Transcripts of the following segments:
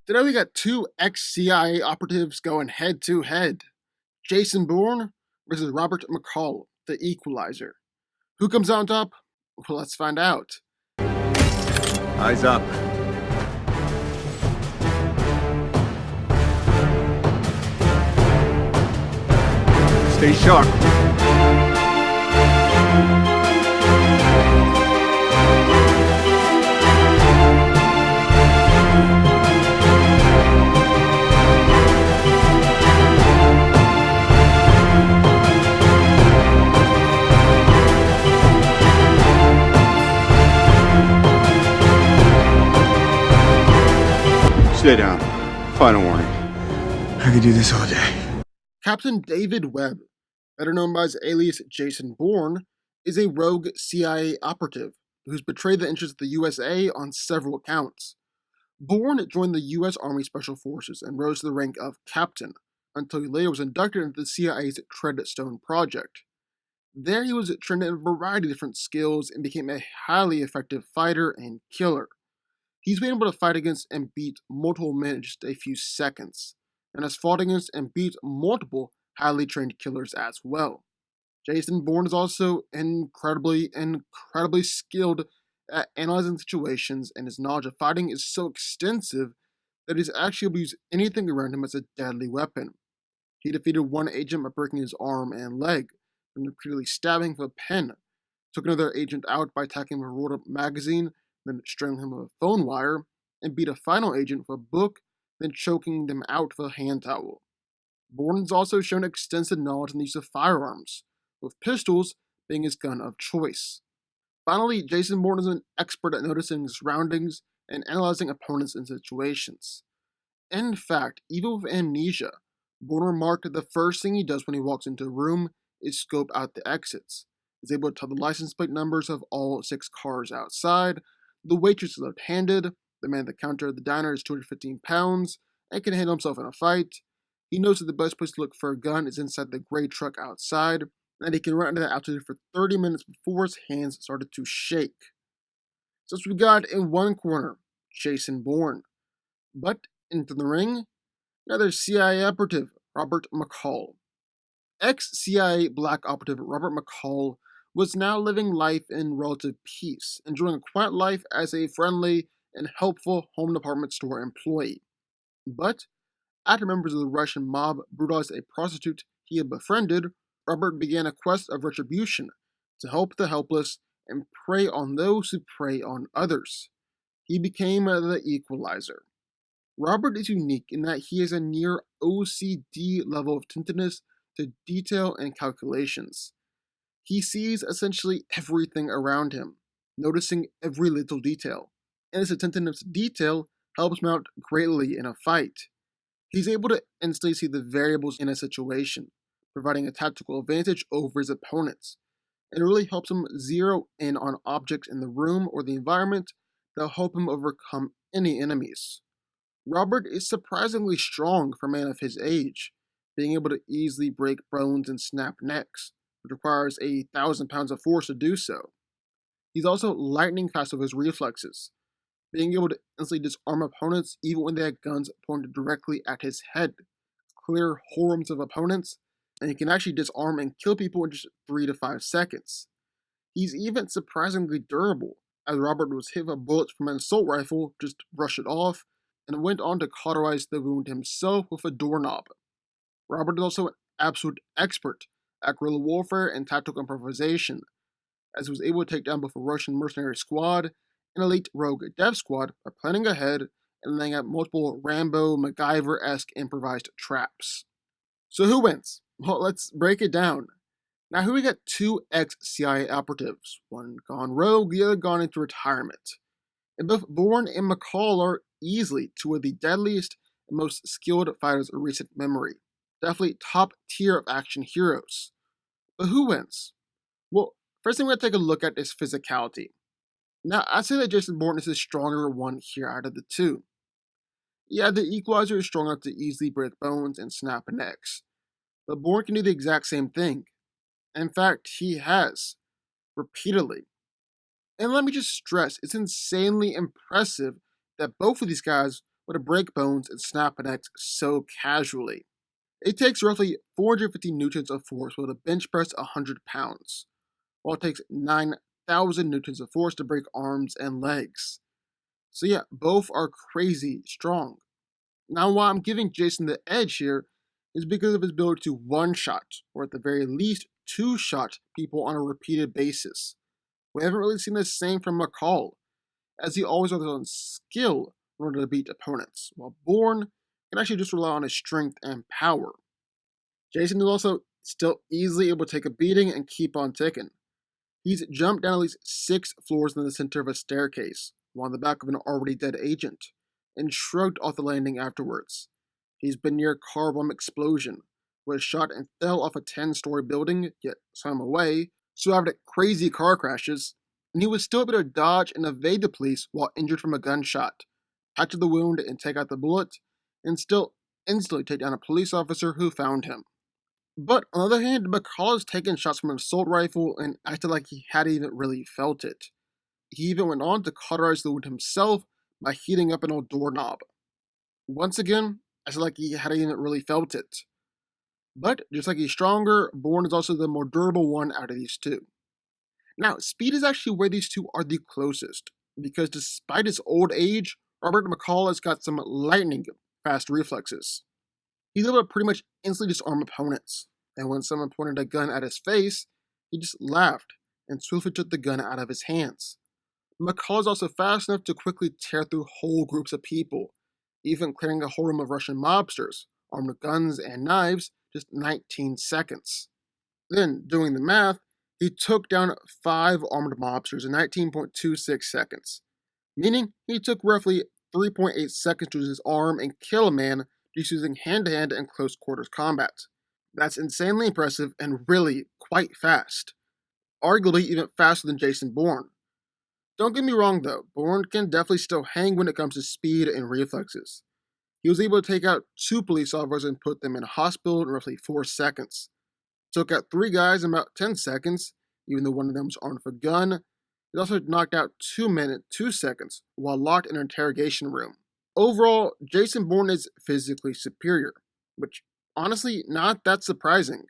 Today we got two ex-CIA operatives going head-to-head. Jason Bourne versus Robert McCall, the Equalizer. Who comes out on top? Well, let's find out. Eyes up. Stay sharp. Stay down. Final warning. I could do this all day. Captain David Webb, better known by his alias Jason Bourne, is a rogue CIA operative who's betrayed the interests of the USA on several accounts. Bourne joined the U.S. Army Special Forces and rose to the rank of captain, until he later was inducted into the CIA's Treadstone Project. There he was trained in a variety of different skills and became a highly effective fighter and killer. He's been able to fight against and beat multiple men in just a few seconds, and has fought against and beat multiple highly trained killers as well. Jason Bourne is also incredibly skilled at analyzing situations, and his knowledge of fighting is so extensive that he's actually able to use anything around him as a deadly weapon. He defeated one agent by breaking his arm and leg, and repeatedly stabbing with a pen, took another agent out by attacking him with a rolled up magazine, then strangling him with a phone wire, and beat a final agent with a book, then choking them out with a hand towel. Bourne has also shown extensive knowledge in the use of firearms, with pistols being his gun of choice. Finally, Jason Bourne is an expert at noticing his surroundings and analyzing opponents and situations. In fact, even with amnesia, Bourne remarked that the first thing he does when he walks into a room is scope out the exits. He's able to tell the license plate numbers of all 6 cars outside, the waitress is left-handed, the man at the counter at the diner is 215 pounds, and can handle himself in a fight. He knows that the best place to look for a gun is inside the gray truck outside, and he can run into that altitude for 30 minutes before his hands started to shake. So we got in one corner, Jason Bourne. But into the ring, another CIA operative, Robert McCall. Ex-CIA black operative Robert McCall was now living life in relative peace, enjoying a quiet life as a friendly and helpful home department store employee. But, after members of the Russian mob brutalized a prostitute he had befriended, Robert began a quest of retribution to help the helpless and prey on those who prey on others. He became the Equalizer. Robert is unique in that he has a near OCD level of attentiveness to detail and calculations. He sees essentially everything around him, noticing every little detail, and his attentiveness to detail helps him out greatly in a fight. He's able to instantly see the variables in a situation, providing a tactical advantage over his opponents, and it really helps him zero in on objects in the room or the environment that help him overcome any enemies. Robert is surprisingly strong for a man of his age, being able to easily break bones and snap necks, which requires 1,000 pounds of force to do so. He's also lightning fast with his reflexes, being able to instantly disarm opponents even when they have guns pointed directly at his head, clear hordes of opponents, and he can actually disarm and kill people in just 3 to 5 seconds. He's even surprisingly durable, as Robert was hit with bullets from an assault rifle, just brushed it off, and went on to cauterize the wound himself with a doorknob. Robert is also an absolute expert at guerrilla warfare and tactical improvisation, as he was able to take down both a Russian mercenary squad and elite rogue dev squad by planning ahead and laying out multiple Rambo, MacGyver-esque improvised traps. So who wins? Well, let's break it down. Now here we got two ex-CIA operatives, one gone rogue, the other gone into retirement. And both Bourne and McCall are easily two of the deadliest and most skilled fighters of recent memory. Definitely top tier of action heroes. But who wins? Well, first thing we're going to take a look at is physicality. Now, I'd say that Jason Bourne is the stronger one here out of the two. Yeah, the Equalizer is strong enough to easily break bones and snap necks, but Bourne can do the exact same thing. In fact, he has, repeatedly. And let me just stress, it's insanely impressive that both of these guys to break bones and snap necks so casually. It takes roughly 450 newtons of force to bench press 100 pounds, while it takes 9,000 newtons of force to break arms and legs. So yeah, both are crazy strong. Now, why I'm giving Jason the edge here is because of his ability to one-shot, or at the very least, two-shot people on a repeated basis. We haven't really seen the same from McCall, as he always relies on skill in order to beat opponents, while Bourne can actually just rely on his strength and power. Jason is also still easily able to take a beating and keep on ticking. He's jumped down at least 6 floors in the center of a staircase, while on the back of an already dead agent, and shrugged off the landing afterwards. He's been near a car bomb explosion, was shot and fell off a 10-story building, yet swam away, survived crazy car crashes, and he was still able to dodge and evade the police while injured from a gunshot, patch the wound and take out the bullet, and still instantly take down a police officer who found him. But on the other hand, McCall has taken shots from an assault rifle and acted like he hadn't even really felt it. He even went on to cauterize the wound himself by heating up an old doorknob. Once again, acted like he hadn't even really felt it. But just like he's stronger, Bourne is also the more durable one out of these two. Now, speed is actually where these two are the closest, because despite his old age, Robert McCall has got some lightning fast reflexes. He's able to pretty much instantly disarm opponents, and when someone pointed a gun at his face, he just laughed and swiftly took the gun out of his hands. McCall is also fast enough to quickly tear through whole groups of people, even clearing a whole room of Russian mobsters, armed with guns and knives, just 19 seconds. Then, doing the math, he took down 5 armored mobsters in 19.26 seconds, meaning he took roughly 3.8 seconds to disarm and kill a man just using hand-to-hand and close quarters combat. That's insanely impressive and really quite fast. Arguably even faster than Jason Bourne. Don't get me wrong though, Bourne can definitely still hang when it comes to speed and reflexes. He was able to take out 2 police officers and put them in a hospital in roughly 4 seconds. Took out 3 guys in about 10 seconds, even though one of them was armed with a gun. He also knocked out 2 men in 2 seconds while locked in an interrogation room. Overall, Jason Bourne is physically superior, which honestly not that surprising.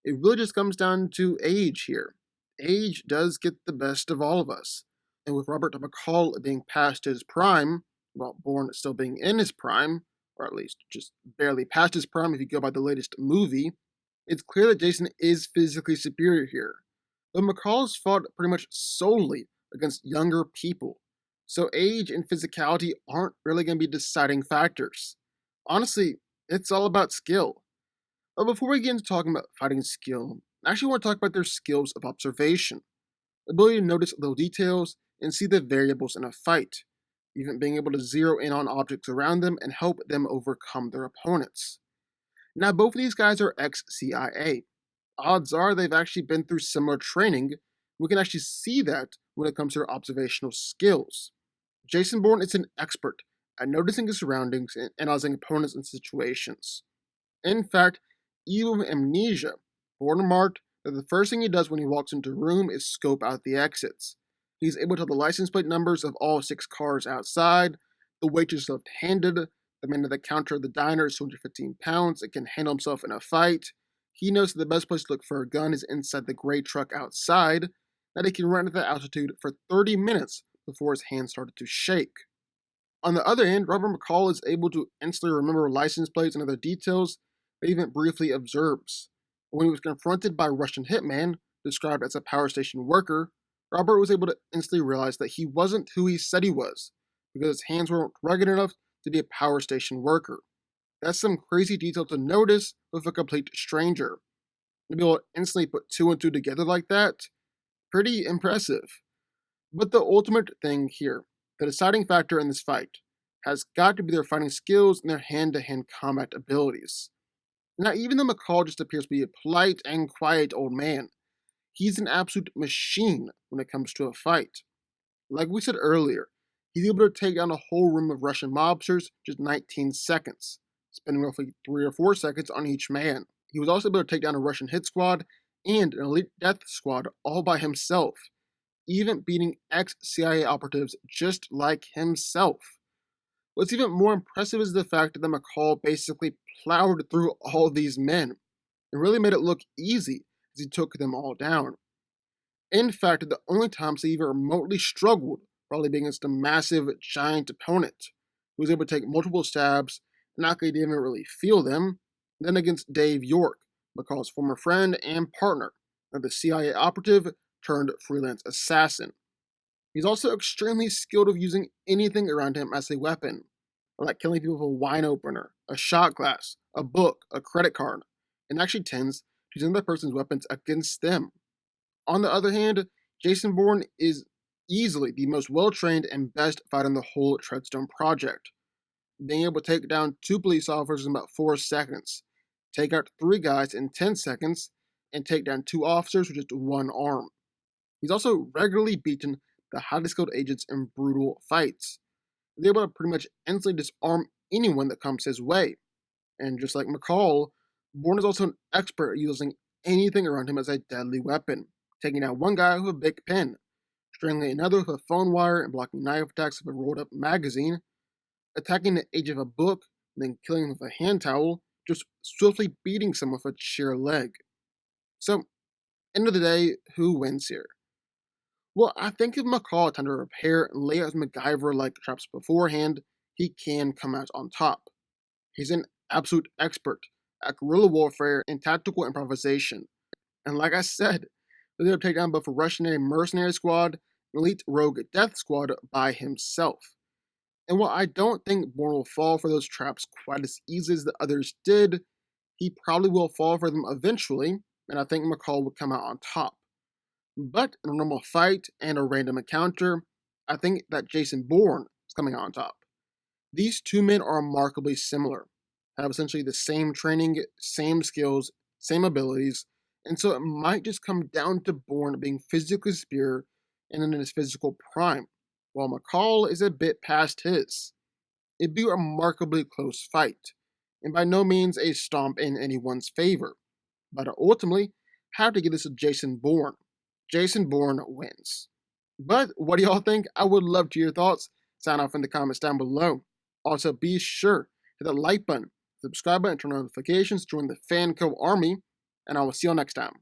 It really just comes down to age here. Age does get the best of all of us. And with Robert McCall being past his prime, while Bourne still being in his prime, or at least just barely past his prime if you go by the latest movie, it's clear that Jason is physically superior here. But McCall's fought pretty much solely against younger people, so age and physicality aren't really going to be deciding factors. Honestly, it's all about skill. But before we get into talking about fighting skill, I actually want to talk about their skills of observation, the ability to notice little details and see the variables in a fight, even being able to zero in on objects around them and help them overcome their opponents. Now, both of these guys are ex-CIA. Odds are they've actually been through similar training. We can actually see that when it comes to their observational skills. Jason Bourne is an expert at noticing his surroundings and analyzing opponents and situations. In fact, even with amnesia, Bourne remarked that the first thing he does when he walks into a room is scope out the exits. He's able to tell the license plate numbers of all 6 cars outside, the waitress left-handed, the man at the counter of the diner is 215 pounds and can handle himself in a fight. He knows that the best place to look for a gun is inside the gray truck outside, that he can run at that altitude for 30 minutes before his hands started to shake. On the other hand, Robert McCall is able to instantly remember license plates and other details that he even briefly observes. When he was confronted by a Russian hitman, described as a power station worker, Robert was able to instantly realize that he wasn't who he said he was, because his hands weren't rugged enough to be a power station worker. That's some crazy detail to notice with a complete stranger. To be able to instantly put 2 and 2 together like that, pretty impressive. But the ultimate thing here, the deciding factor in this fight, has got to be their fighting skills and their hand-to-hand combat abilities. Now, even though McCall just appears to be a polite and quiet old man, he's an absolute machine when it comes to a fight. Like we said earlier, he's able to take down a whole room of Russian mobsters just 19 seconds, spending roughly 3 or 4 seconds on each man. He was also able to take down a Russian hit squad and an elite death squad all by himself, even beating ex-CIA operatives just like himself. What's even more impressive is the fact that McCall basically plowed through all these men and really made it look easy as he took them all down. In fact, the only times he even remotely struggled probably being against a massive, giant opponent who was able to take multiple stabs and not didn't even really feel them, then against Dave York, McCall's former friend and partner, the CIA operative turned freelance assassin. He's also extremely skilled of using anything around him as a weapon, like killing people with a wine opener, a shot glass, a book, a credit card, and actually tends to use another person's weapons against them. On the other hand, Jason Bourne is easily the most well trained and best fighter in the whole Treadstone project, being able to take down 2 police officers in about 4 seconds, take out 3 guys in 10 seconds, and take down 2 officers with just one arm. He's also regularly beaten the highly skilled agents in brutal fights. He's able to pretty much instantly disarm anyone that comes his way. And just like McCall, Bourne is also an expert at using anything around him as a deadly weapon, taking out one guy with a big pen, strangling another with a phone wire and blocking knife attacks with a rolled up magazine, attacking the edge of a book, and then killing him with a hand towel, just swiftly beating someone with a sheer leg. So, end of the day, who wins here? Well, I think if McCall had time to repair and lay out MacGyver like traps beforehand, he can come out on top. He's an absolute expert at guerrilla warfare and tactical improvisation. And like I said, he's able to take down both a Russian mercenary squad and elite rogue death squad by himself. And while I don't think Bourne will fall for those traps quite as easily as the others did, he probably will fall for them eventually, and I think McCall will come out on top. But in a normal fight and a random encounter, I think that Jason Bourne is coming out on top. These two men are remarkably similar, have essentially the same training, same skills, same abilities, and so it might just come down to Bourne being physically superior and in his physical prime, while McCall is a bit past his. It'd be a remarkably close fight, and by no means a stomp in anyone's favor, but I ultimately have to give this to Jason Bourne. Jason Bourne wins. But what do y'all think? I would love to hear your thoughts. Sign off in the comments down below. Also, be sure to hit that like button, subscribe button, turn on notifications, join the FanCo army, and I will see you all next time.